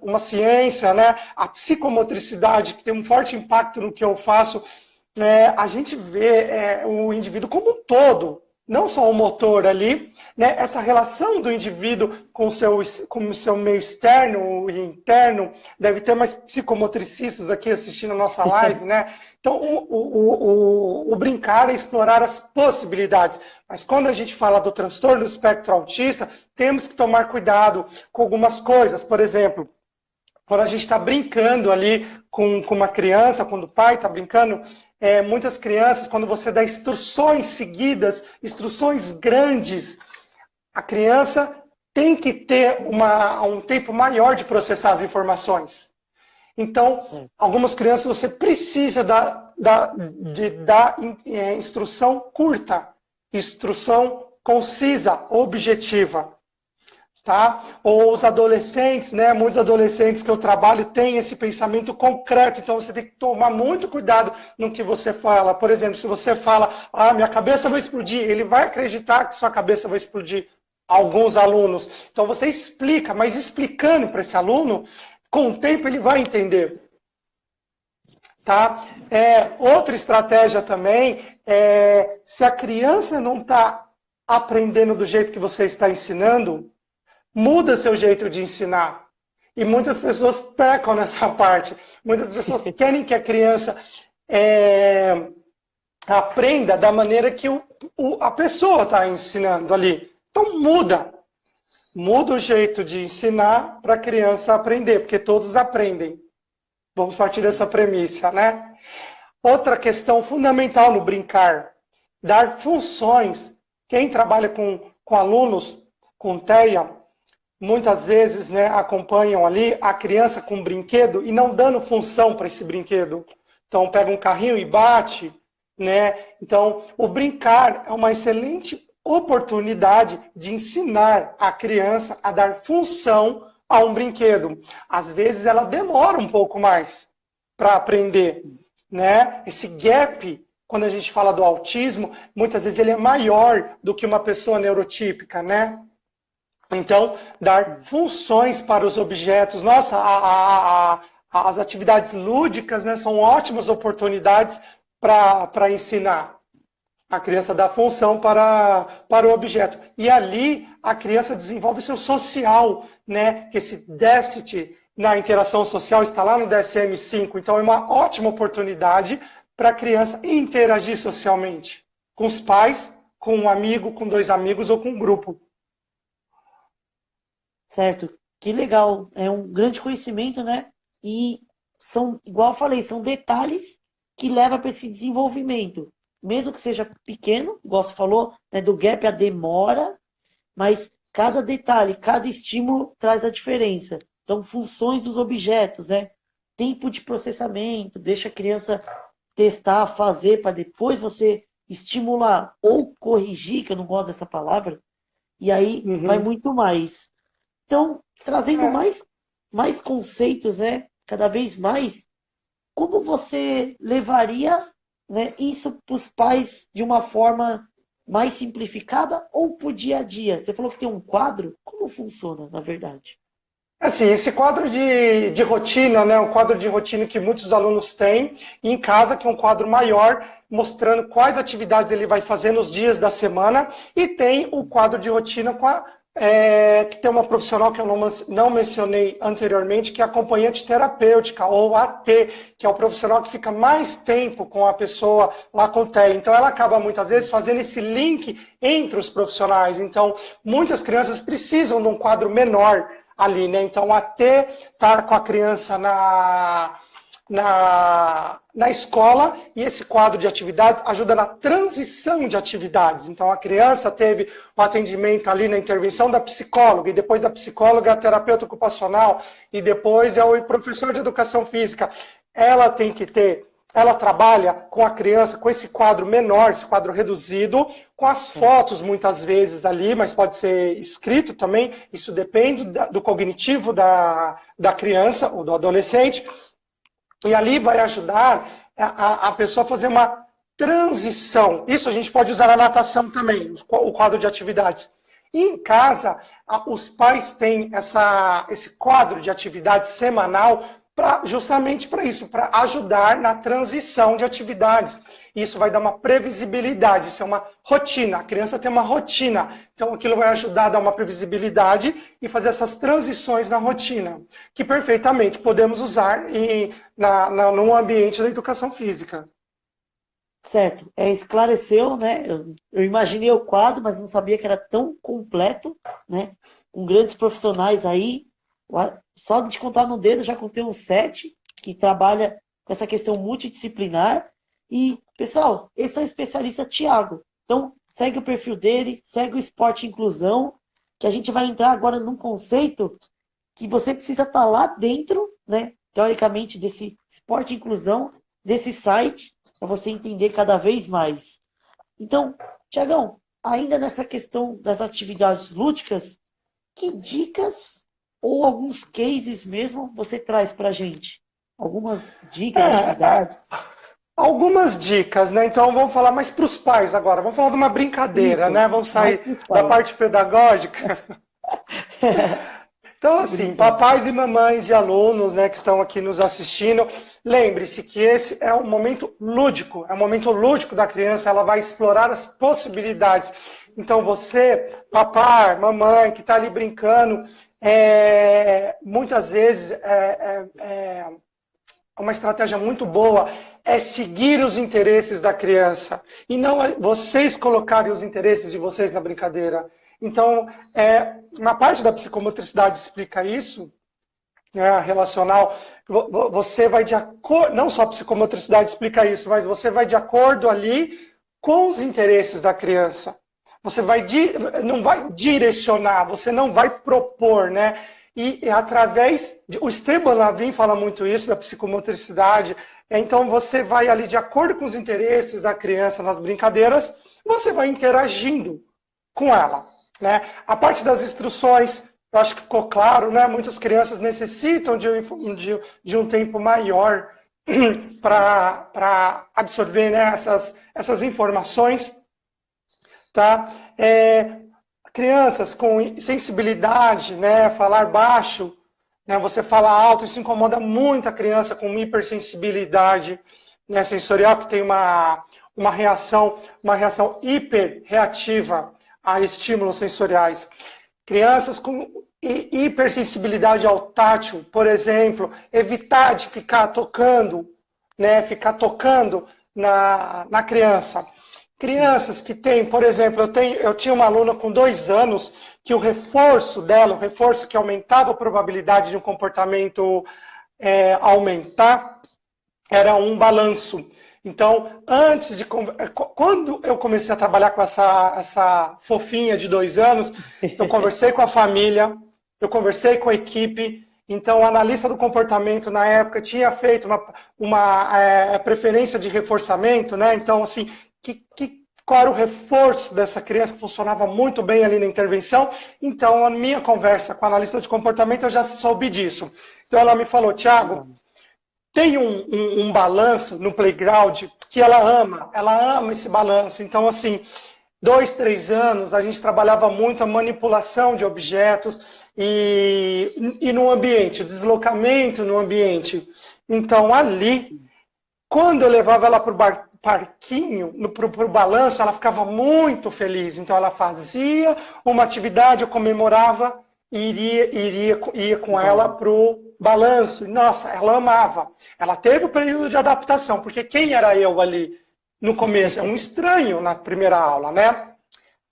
Uma ciência, né? A psicomotricidade, que tem um forte impacto no que eu faço. A gente vê o indivíduo como um todo, não só o motor ali, né? Essa relação do indivíduo com o seu meio externo e interno, deve ter mais psicomotricistas aqui assistindo a nossa live, né? Então, o brincar é explorar as possibilidades. Mas quando a gente fala do transtorno do espectro autista, temos que tomar cuidado com algumas coisas. Por exemplo, quando a gente está brincando ali com uma criança, quando o pai está brincando, muitas crianças, quando você dá instruções seguidas, instruções grandes, a criança tem que ter um tempo maior de processar as informações. Então, Certo. algumas crianças você precisa dar instrução curta, instrução concisa, objetiva. Tá? Ou os adolescentes, né? Muitos adolescentes que eu trabalho têm esse pensamento concreto, então você tem que tomar muito cuidado no que você fala. Por exemplo, se você fala, minha cabeça vai explodir, ele vai acreditar que sua cabeça vai explodir. Alguns alunos. Então você explica, mas explicando para esse aluno, com o tempo ele vai entender. Tá? Outra estratégia também se a criança não está aprendendo do jeito que você está ensinando, muda seu jeito de ensinar. E muitas pessoas pecam nessa parte. Muitas pessoas querem que a criança aprenda da maneira que a pessoa está ensinando ali. Então muda. Muda o jeito de ensinar para a criança aprender, porque todos aprendem. Vamos partir dessa premissa, né? Outra questão fundamental no brincar, dar funções. Quem trabalha com alunos, com TEA, muitas vezes, né, acompanham ali a criança com um brinquedo e não dando função para esse brinquedo. Então, pega um carrinho e bate, né? Então, o brincar é uma excelente oportunidade de ensinar a criança a dar função a um brinquedo. Às vezes, ela demora um pouco mais para aprender, né? Esse gap, quando a gente fala do autismo, muitas vezes ele é maior do que uma pessoa neurotípica, né? Então, dar funções para os objetos. Nossa, as atividades lúdicas, né, são ótimas oportunidades para ensinar. A criança dá função para o objeto. E ali a criança desenvolve seu social, né? Que esse déficit na interação social está lá no DSM-5. Então é uma ótima oportunidade para a criança interagir socialmente. Com os pais, com um amigo, com dois amigos ou com um grupo. Certo? Que legal. É um grande conhecimento, né? E são, igual eu falei, são detalhes que levam para esse desenvolvimento. Mesmo que seja pequeno, igual você falou, né, do gap, a demora, mas cada detalhe, cada estímulo traz a diferença. Então, funções dos objetos, né? Tempo de processamento, deixa a criança testar, fazer, para depois você estimular ou corrigir, que eu não gosto dessa palavra, e aí vai muito mais. Então, trazendo mais conceitos, né? Cada vez mais, como você levaria, né, isso para os pais de uma forma mais simplificada ou para o dia a dia? Você falou que tem um quadro. Como funciona, na verdade? Assim, esse quadro de rotina, né, um quadro de rotina que muitos alunos têm, e em casa, que é um quadro maior, mostrando quais atividades ele vai fazer nos dias da semana, e tem o quadro de rotina que tem uma profissional que eu não mencionei anteriormente, que é acompanhante terapêutica, ou AT, que é o profissional que fica mais tempo com a pessoa lá com o TEA. Então, ela acaba, muitas vezes, fazendo esse link entre os profissionais. Então, muitas crianças precisam de um quadro menor ali, né? Então, até estar com a criança na escola, e esse quadro de atividades ajuda na transição de atividades. Então, a criança teve o atendimento ali na intervenção da psicóloga, e depois da psicóloga, a terapeuta ocupacional, e depois é o professor de educação física. Ela trabalha com a criança com esse quadro menor, esse quadro reduzido, com as fotos muitas vezes ali, mas pode ser escrito também, isso depende do cognitivo da criança ou do adolescente, e ali vai ajudar a pessoa a fazer uma transição. Isso a gente pode usar na natação também, o quadro de atividades. E em casa, os pais têm esse quadro de atividades semanal justamente para isso, para ajudar na transição de atividades. Isso vai dar uma previsibilidade, isso é uma rotina. A criança tem uma rotina, então aquilo vai ajudar a dar uma previsibilidade e fazer essas transições na rotina, que perfeitamente podemos usar no ambiente da educação física. Certo, esclareceu, né? Eu imaginei o quadro, mas não sabia que era tão completo, né? Com grandes profissionais aí. Só de contar no dedo, já contei uns 7 que trabalha com essa questão multidisciplinar. E, pessoal, esse é o especialista Thiago. Então, segue o perfil dele, segue o Esporte Inclusão, que a gente vai entrar agora num conceito que você precisa estar lá dentro, né? Teoricamente, desse Esporte Inclusão, desse site, para você entender cada vez mais. Então, Thiagão, ainda nessa questão das atividades lúdicas, que dicas ou alguns cases mesmo você traz para a gente? Algumas dicas, atividades? Algumas dicas, né? Então vamos falar mais para os pais agora. Vamos falar de uma brincadeira, Isso, né? Vamos sair da parte pedagógica. Então, assim, papais e mamães e alunos, né, que estão aqui nos assistindo, lembre-se que esse é um momento lúdico, é um momento lúdico da criança, ela vai explorar as possibilidades. Então, você, papai, mamãe, que está ali brincando, muitas vezes uma estratégia muito boa é seguir os interesses da criança e não vocês colocarem os interesses de vocês na brincadeira. Então, uma parte da psicomotricidade explica isso, né, relacional, você vai de acordo, não só a psicomotricidade explica isso, mas você vai de acordo ali com os interesses da criança. Você não vai direcionar, você não vai propor, né? E através, o Esteban Lavin fala muito isso, da psicomotricidade, então você vai ali de acordo com os interesses da criança nas brincadeiras, você vai interagindo com ela, né? A parte das instruções, eu acho que ficou claro, né? Muitas crianças necessitam de um tempo maior para absorver, né, essas informações, tá? Crianças com sensibilidade, né, falar baixo, né? Você fala alto, isso incomoda muito a criança com hipersensibilidade, né, sensorial, que tem uma reação hiperreativa a estímulos sensoriais. Crianças com hipersensibilidade ao tátil, por exemplo, evitar de ficar tocando, né, na criança. Crianças que têm, por exemplo, eu tinha uma aluna com 2 anos que o reforço dela, o reforço que aumentava a probabilidade de um comportamento aumentar, era um balanço. Então, quando eu comecei a trabalhar com essa fofinha de 2 anos, eu conversei com a família, eu conversei com a equipe. Então, o analista do comportamento, na época, tinha feito uma preferência de reforçamento, né? Então, assim, qual era o reforço dessa criança que funcionava muito bem ali na intervenção. Então, a minha conversa com a analista de comportamento, eu já soube disso. Então, ela me falou, Thiago, tem um balanço no playground que ela ama esse balanço. Então, assim, 2, 3 anos, a gente trabalhava muito a manipulação de objetos e no ambiente, o deslocamento no ambiente. Então, ali, quando eu levava ela para o parquinho, para o balanço, ela ficava muito feliz. Então, ela fazia uma atividade, eu comemorava e ia com ela para o balanço. Nossa, ela amava. Ela teve o período de adaptação, porque quem era eu ali no começo? É um estranho na primeira aula, né?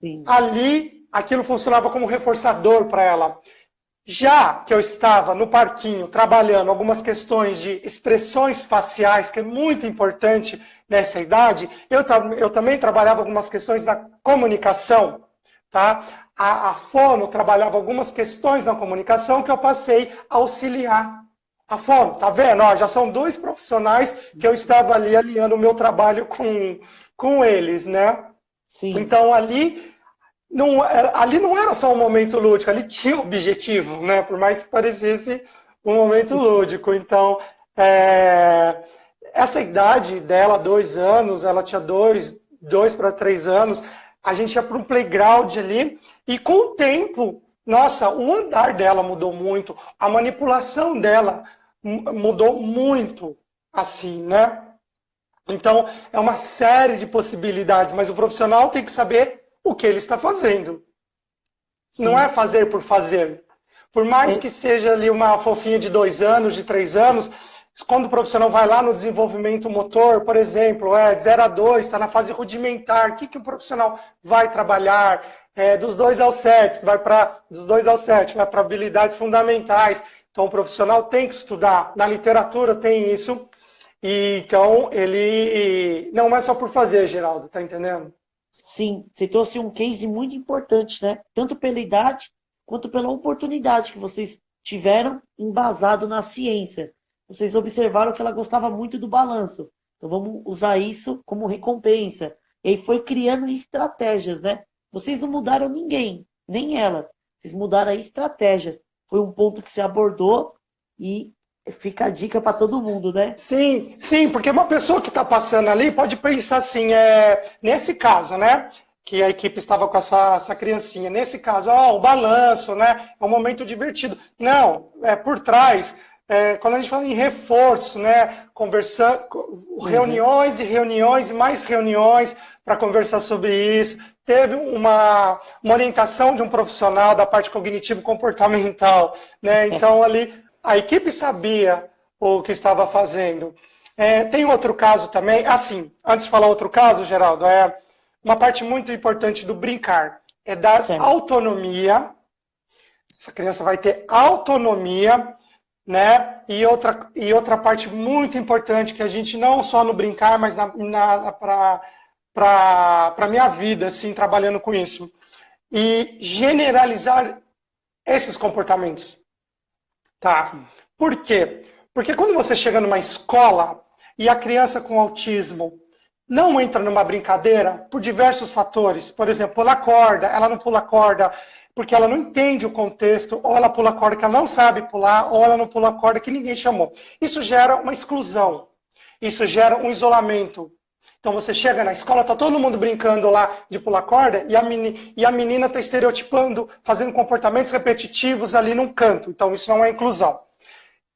Sim. Ali, aquilo funcionava como reforçador para ela. Já que eu estava no parquinho trabalhando algumas questões de expressões faciais, que é muito importante nessa idade, eu também trabalhava algumas questões da comunicação, tá? A fono trabalhava algumas questões na comunicação que eu passei a auxiliar a fono. Tá vendo? Ó, já são 2 profissionais que eu estava ali alinhando o meu trabalho com eles, né? Sim. Então, ali não era só um momento lúdico, ali tinha um objetivo, né? Por mais que parecesse um momento lúdico. Então, essa idade dela, 2 anos, ela tinha 2 para 3 anos, a gente ia para um playground ali, e com o tempo, nossa, o andar dela mudou muito, a manipulação dela mudou muito, assim, né? Então, é uma série de possibilidades, mas o profissional tem que saber o que ele está fazendo. Sim. Não é fazer por fazer. Por mais que seja ali uma fofinha de 2 anos, de 3 anos, quando o profissional vai lá no desenvolvimento motor, por exemplo, de 0 a 2, está na fase rudimentar, o que o profissional vai trabalhar? Dos 2 aos 7, vai para habilidades fundamentais. Então, o profissional tem que estudar. Na literatura tem isso. E, então, ele não é só por fazer, Geraldo, tá entendendo? Sim, você trouxe um case muito importante, né? Tanto pela idade, quanto pela oportunidade que vocês tiveram embasado na ciência. Vocês observaram que ela gostava muito do balanço. Então vamos usar isso como recompensa. E aí foi criando estratégias, né? Vocês não mudaram ninguém, nem ela. Vocês mudaram a estratégia. Foi um ponto que você abordou e fica a dica para todo mundo, né? Sim, sim, porque uma pessoa que está passando ali pode pensar assim, nesse caso, né? Que a equipe estava com essa criancinha. Nesse caso, o balanço, né? É um momento divertido. Não, por trás... quando a gente fala em reforço, né, conversar, reuniões e reuniões e mais reuniões para conversar sobre isso. Teve uma orientação de um profissional da parte cognitivo-comportamental, né? Então ali a equipe sabia o que estava fazendo. Tem outro caso também, assim, antes de falar outro caso, Geraldo, uma parte muito importante do brincar é dar autonomia. Essa criança vai ter autonomia, né? E outra parte muito importante que a gente não só no brincar, mas para a minha vida, assim, trabalhando com isso. E generalizar esses comportamentos. Tá? Sim. Por quê? Porque quando você chega numa escola e a criança com autismo não entra numa brincadeira por diversos fatores, por exemplo, pular corda, ela não pula corda porque ela não entende o contexto, ou ela pula corda que ela não sabe pular, ou ela não pula corda que ninguém chamou. Isso gera uma exclusão, isso gera um isolamento, Então você chega na escola, tá todo mundo brincando lá de pular corda e a menina está estereotipando, fazendo comportamentos repetitivos ali num canto. Então isso não é inclusão.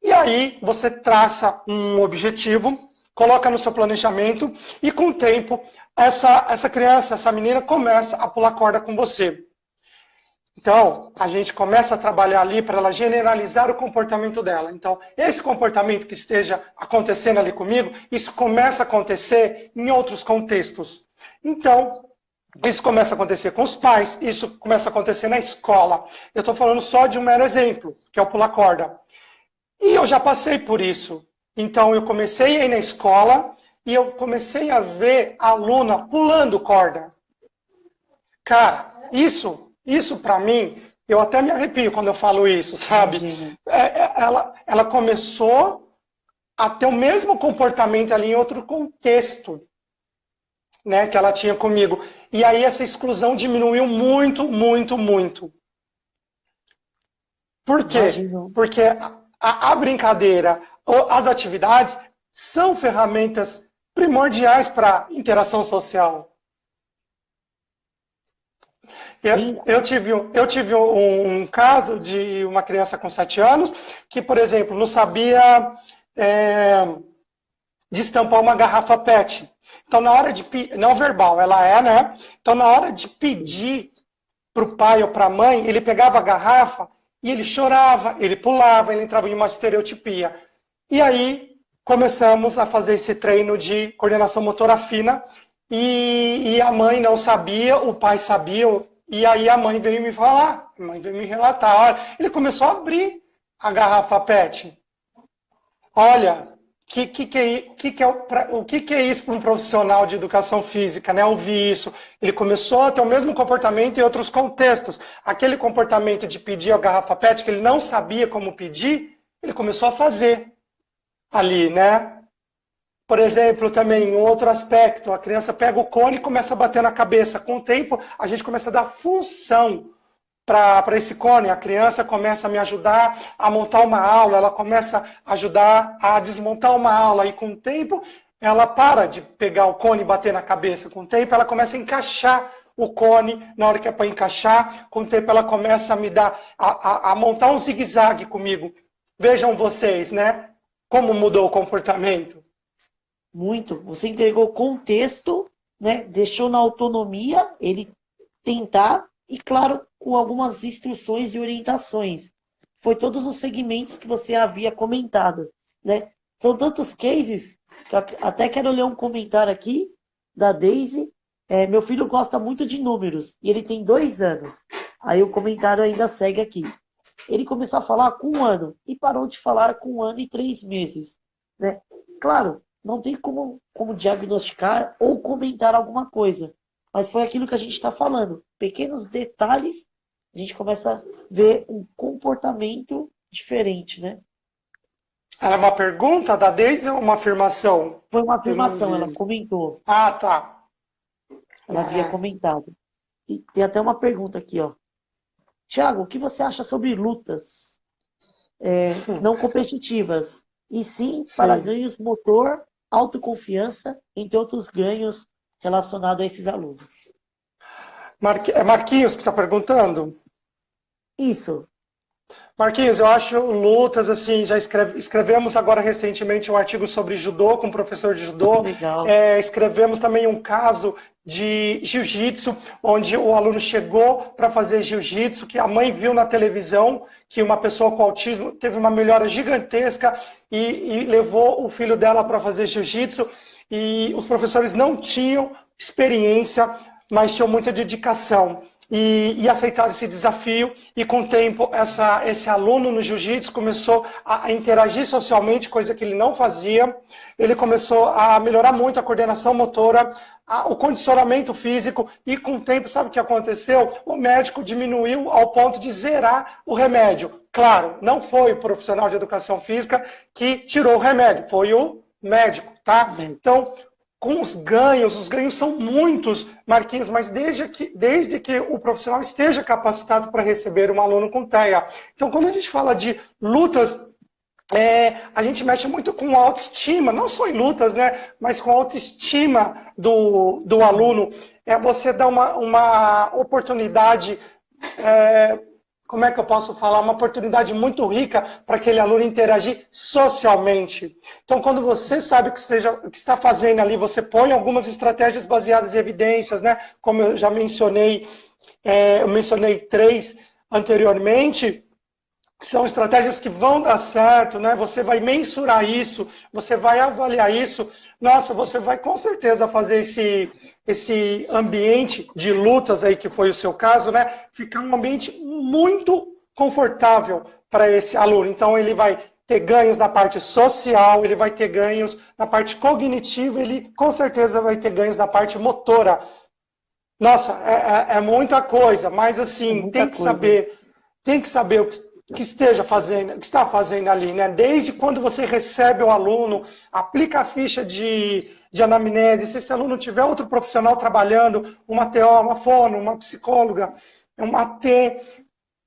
E aí você traça um objetivo, coloca no seu planejamento e com o tempo essa criança, essa menina começa a pular corda com você. Então, a gente começa a trabalhar ali para ela generalizar o comportamento dela. Então, esse comportamento que esteja acontecendo ali comigo, isso começa a acontecer em outros contextos. Então, isso começa a acontecer com os pais, isso começa a acontecer na escola. Eu estou falando só de um mero exemplo, que é o pular corda. E eu já passei por isso. Então, eu comecei a ir na escola e eu comecei a ver a aluna pulando corda. Cara, isso para mim, eu até me arrepio quando eu falo isso, sabe? Ela começou a ter o mesmo comportamento ali em outro contexto, né, que ela tinha comigo. E aí essa exclusão diminuiu muito, muito, muito. Por quê? Imagino. Porque a brincadeira, as atividades são ferramentas primordiais para interação social. Eu tive um caso de uma criança com 7 anos que, por exemplo, não sabia destampar uma garrafa PET. Então, na hora de não verbal, ela é, né? Então, na hora de pedir para o pai ou para a mãe, ele pegava a garrafa e ele chorava, ele pulava, ele entrava em uma estereotipia. E aí começamos a fazer esse treino de coordenação motora fina e a mãe não sabia, o pai sabia. E aí a mãe veio me falar, a mãe veio me relatar, olha, ele começou a abrir a garrafa PET. Olha, o que é isso para um profissional de educação física, né? Ouvir isso. Ele começou a ter o mesmo comportamento em outros contextos. Aquele comportamento de pedir a garrafa PET, que ele não sabia como pedir, ele começou a fazer ali, né? Por exemplo, também um outro aspecto, a criança pega o cone e começa a bater na cabeça. Com o tempo, a gente começa a dar função para esse cone. A criança começa a me ajudar a montar uma aula, ela começa a ajudar a desmontar uma aula. E com o tempo, ela para de pegar o cone e bater na cabeça. Com o tempo, ela começa a encaixar o cone na hora que é para encaixar. Com o tempo, ela começa a me dar, a montar um zigue-zague comigo. Vejam vocês, né? Como mudou o comportamento. Muito. Você entregou contexto, né? Deixou na autonomia ele tentar e, claro, com algumas instruções e orientações. Foi todos os segmentos que você havia comentado, né? São tantos cases que eu até quero ler um comentário aqui da Daisy. Meu filho gosta muito de números e ele tem 2 anos. Aí o comentário ainda segue aqui. Ele começou a falar com 1 ano e parou de falar com 1 ano e 3 meses, né? Claro, não tem como diagnosticar ou comentar alguma coisa. Mas foi aquilo que a gente está falando. Pequenos detalhes, a gente começa a ver um comportamento diferente, né? Era uma pergunta da Deise ou uma afirmação? Foi uma afirmação, ela comentou. Ah, tá. Ela havia comentado. E tem até uma pergunta aqui, ó. Tiago, o que você acha sobre lutas não competitivas? E sim para ganhos motor, autoconfiança, entre outros ganhos relacionados a esses alunos. É Marquinhos que está perguntando? Isso. Marquinhos, eu acho lutas, assim, já escrevemos agora recentemente um artigo sobre judô, com um professor de judô. Legal. Escrevemos também um caso de jiu-jitsu, onde o aluno chegou para fazer jiu-jitsu, que a mãe viu na televisão que uma pessoa com autismo teve uma melhora gigantesca e levou o filho dela para fazer jiu-jitsu. E os professores não tinham experiência, mas tinham muita dedicação. E aceitaram esse desafio, e com o tempo esse aluno no jiu-jitsu começou a interagir socialmente, coisa que ele não fazia. Ele começou a melhorar muito a coordenação motora, o condicionamento físico, e com o tempo, sabe o que aconteceu? O médico diminuiu ao ponto de zerar o remédio. Claro, não foi o profissional de educação física que tirou o remédio, foi o médico, tá? Então, com os ganhos são muitos, Marquinhos, mas desde que o profissional esteja capacitado para receber um aluno com TEA. Então, quando a gente fala de lutas a gente mexe muito com a autoestima, não só em lutas, né? Mas com a autoestima do aluno. É você dar uma oportunidade, como é que eu posso falar? Uma oportunidade muito rica para aquele aluno interagir socialmente. Então, quando você sabe o que está fazendo ali, você põe algumas estratégias baseadas em evidências, né? Como eu já mencionei, eu mencionei 3 anteriormente. São estratégias que vão dar certo, né? Você vai mensurar isso, você vai avaliar isso. Nossa, você vai com certeza fazer esse ambiente de lutas aí, que foi o seu caso, né? Ficar um ambiente muito confortável para esse aluno. Então, ele vai ter ganhos na parte social, ele vai ter ganhos na parte cognitiva, ele com certeza vai ter ganhos na parte motora. Nossa, é muita coisa, mas assim, tem que saber o que está fazendo ali, né? Desde quando você recebe o aluno, aplica a ficha de anamnese, se esse aluno tiver outro profissional trabalhando, uma TO, uma fono, uma psicóloga, uma T,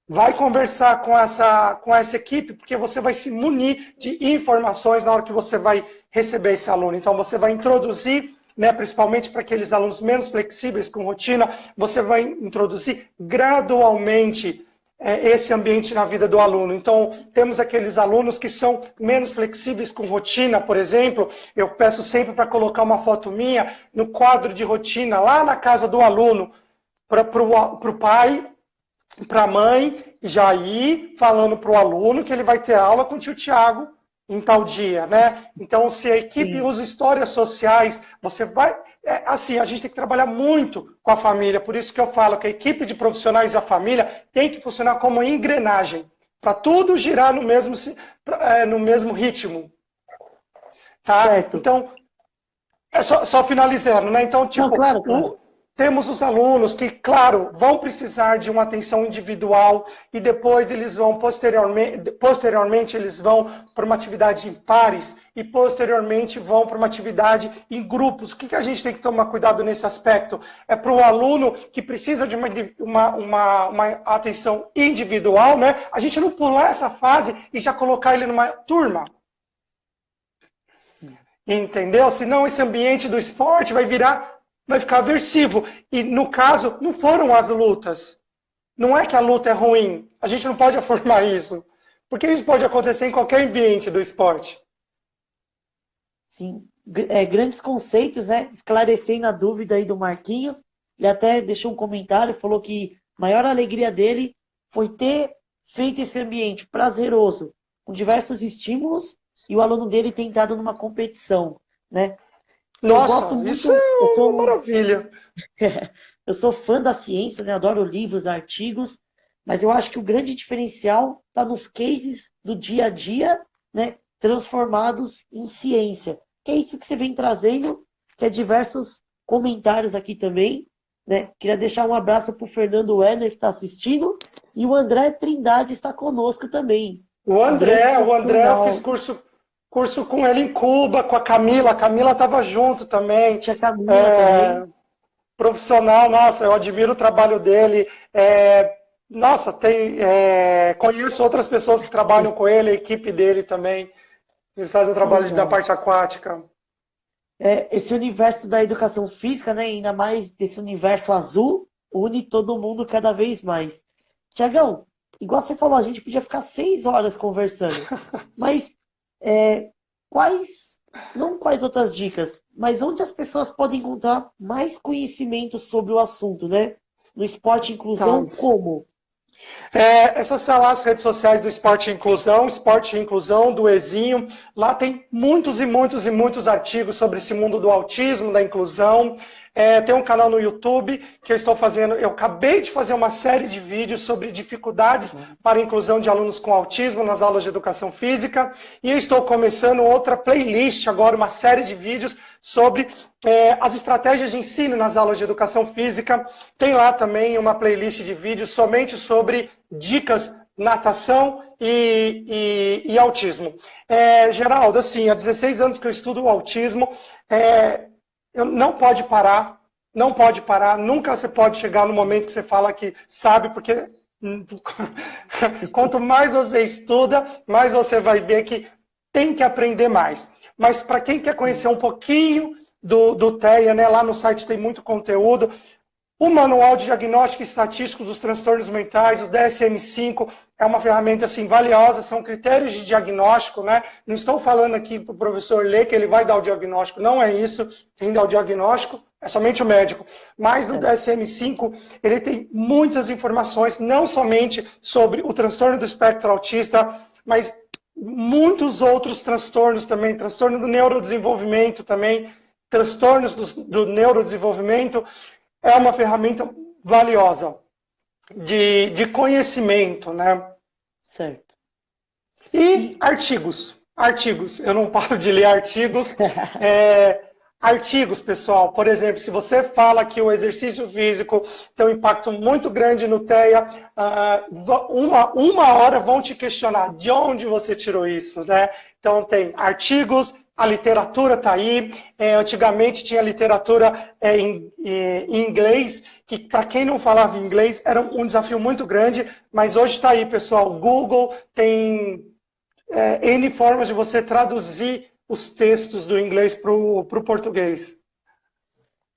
vai conversar com essa equipe, porque você vai se munir de informações na hora que você vai receber esse aluno. Então, você vai introduzir, né, principalmente para aqueles alunos menos flexíveis com rotina, você vai introduzir gradualmente esse ambiente na vida do aluno. Então, temos aqueles alunos que são menos flexíveis com rotina, por exemplo, eu peço sempre para colocar uma foto minha no quadro de rotina, lá na casa do aluno, para o pai, para a mãe, já ir falando para o aluno que ele vai ter aula com o tio Tiago em tal dia, né? Então, se a equipe usa histórias sociais, você vai... assim, a gente tem que trabalhar muito com a família, por isso que eu falo que a equipe de profissionais e a família tem que funcionar como engrenagem, para tudo girar no mesmo ritmo. Tá? Certo. Então, só finalizando, né? Então, tipo, não, claro. Temos os alunos que, claro, vão precisar de uma atenção individual e depois eles vão, posteriormente eles vão para uma atividade em pares e posteriormente vão para uma atividade em grupos. O que a gente tem que tomar cuidado nesse aspecto? É para o aluno que precisa de uma atenção individual, né? A gente não pular essa fase e já colocar ele numa turma. Entendeu? Senão esse ambiente do esporte vai ficar aversivo. E, no caso, não foram as lutas. Não é que a luta é ruim. A gente não pode afirmar isso. Porque isso pode acontecer em qualquer ambiente do esporte. Sim. Grandes conceitos, né? Esclarecendo a dúvida aí do Marquinhos. Ele até deixou um comentário, falou que a maior alegria dele foi ter feito esse ambiente prazeroso, com diversos estímulos, e o aluno dele tem entrado numa competição, né? Nossa, isso é uma maravilha. Eu sou fã da ciência, né? Adoro livros, artigos, mas eu acho que o grande diferencial está nos cases do dia a dia, né? Transformados em ciência. Que é isso que você vem trazendo, que é diversos comentários aqui também, né? Queria deixar um abraço para o Fernando Werner, que está assistindo, e o André Trindade está conosco também. O André, eu fiz curso com ele em Cuba, com a Camila estava junto também. Tinha Camila também. Profissional, nossa, eu admiro o trabalho dele. Nossa, conheço outras pessoas que trabalham com ele, a equipe dele também. Eles fazem o trabalho da parte aquática. Esse universo da educação física, né, ainda mais desse universo azul, une todo mundo cada vez mais. Tiagão, igual você falou, a gente podia ficar 6 horas conversando, mas quais outras dicas, mas onde as pessoas podem encontrar mais conhecimento sobre o assunto, né? No Esporte e Inclusão, como? Essas são lá as redes sociais do Esporte e Inclusão, do Ezinho. Lá tem muitos e muitos e muitos artigos sobre esse mundo do autismo, da inclusão. Tem um canal no YouTube que eu estou fazendo. Eu acabei de fazer uma série de vídeos sobre dificuldades para a inclusão de alunos com autismo nas aulas de educação física. E eu estou começando outra playlist agora, uma série de vídeos sobre as estratégias de ensino nas aulas de educação física. Tem lá também uma playlist de vídeos somente sobre dicas, natação e autismo. Geraldo, assim, há 16 anos que eu estudo o autismo, não pode parar, nunca você pode chegar no momento que você fala que sabe, porque Quanto mais você estuda, mais você vai ver que tem que aprender mais. Mas para quem quer conhecer um pouquinho do TEA, né, lá no site tem muito conteúdo. O Manual de Diagnóstico Estatístico dos Transtornos Mentais, o DSM-5, é uma ferramenta assim, valiosa, são critérios de diagnóstico, né? Não estou falando aqui para o professor ler que ele vai dar o diagnóstico, não é isso. Quem dá o diagnóstico é somente o médico. Mas o DSM-5, ele tem muitas informações, não somente sobre o transtorno do espectro autista, mas muitos outros transtornos também, transtorno do neurodesenvolvimento também, transtornos do neurodesenvolvimento. É uma ferramenta valiosa de conhecimento, né? Certo. E artigos. Artigos. Eu não paro de ler artigos. Artigos, pessoal. Por exemplo, se você fala que o exercício físico tem um impacto muito grande no TEA, uma hora vão te questionar de onde você tirou isso, né? Então tem artigos, a literatura está aí. Antigamente tinha literatura em inglês, que para quem não falava inglês era um desafio muito grande, mas hoje está aí, pessoal. O Google tem N formas de você traduzir os textos do inglês para o português.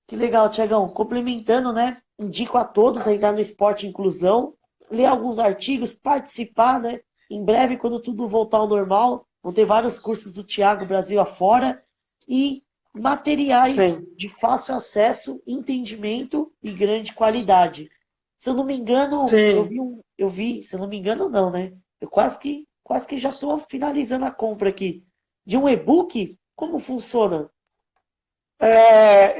Que legal, Tiagão. Complementando, né? Indico a todos a entrar no Esporte Inclusão, ler alguns artigos, participar, né? Em breve, quando tudo voltar ao normal, vão ter vários cursos do Tiago Brasil afora e materiais de fácil acesso, entendimento e grande qualidade. Se eu não me engano, eu vi, se eu não me engano não, né? Eu quase que já estou finalizando a compra aqui. De um e-book, como funciona?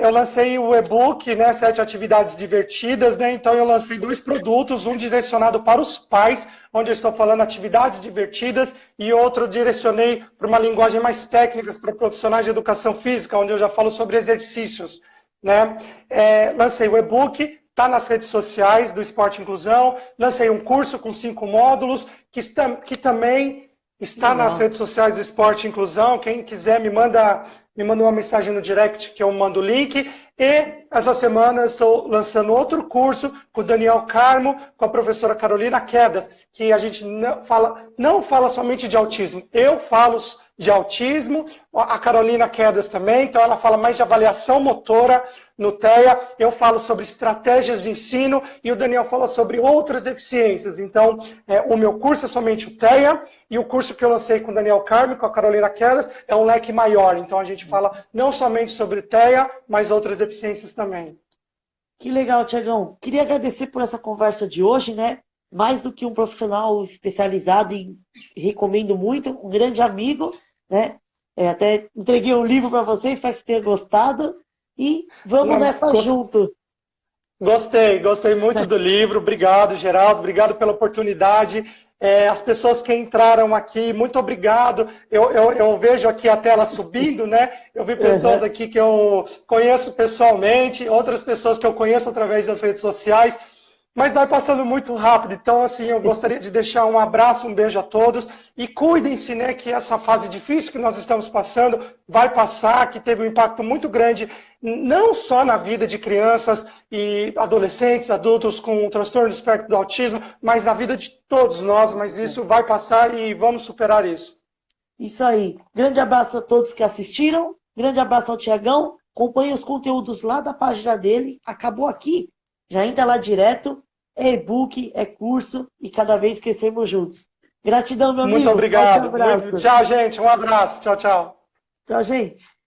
Eu lancei o e-book, né, 7 atividades divertidas, né? Então eu lancei 2 produtos, um direcionado para os pais, onde eu estou falando atividades divertidas, e outro direcionei para uma linguagem mais técnica para profissionais de educação física, onde eu já falo sobre exercícios, né? Lancei o e-book, está nas redes sociais do Esporte Inclusão, lancei um curso com 5 módulos, que também está nas redes sociais do Esporte Inclusão. Quem quiser me manda uma mensagem no direct que eu mando o link. E essa semana estou lançando outro curso com o Daniel Carmo, com a professora Carolina Quedas, que a gente não fala somente de autismo. Eu falo de autismo, a Carolina Quedas também, então ela fala mais de avaliação motora no TEA, eu falo sobre estratégias de ensino e o Daniel fala sobre outras deficiências. Então, o meu curso é somente o TEA e o curso que eu lancei com o Daniel Carmo, com a Carolina Quedas, é um leque maior. Então, a gente fala não somente sobre TEA, mas outras deficiências também. Que legal, Tiagão. Queria agradecer por essa conversa de hoje, né? Mais do que um profissional especializado e recomendo muito, um grande amigo, né? Até entreguei um livro para vocês, espero que vocês tenham gostado. E vamos nessa junto. Gostei muito do livro. Obrigado, Geraldo. Obrigado pela oportunidade. As pessoas que entraram aqui, muito obrigado. Eu vejo aqui a tela subindo, né? Eu vi pessoas aqui que eu conheço pessoalmente, outras pessoas que eu conheço através das redes sociais. Mas vai passando muito rápido, então assim, eu gostaria de deixar um abraço, um beijo a todos e cuidem-se, né, que essa fase difícil que nós estamos passando vai passar, que teve um impacto muito grande, não só na vida de crianças e adolescentes, adultos com transtorno do espectro do autismo, mas na vida de todos nós, mas isso vai passar e vamos superar isso. Isso aí, grande abraço a todos que assistiram, grande abraço ao Tiagão, acompanhe os conteúdos lá da página dele, acabou aqui. Já entra lá direto, é e-book, é curso e cada vez crescermos juntos. Gratidão, meu amigo. Muito obrigado. Tchau, gente. Um abraço. Tchau, tchau. Tchau, gente.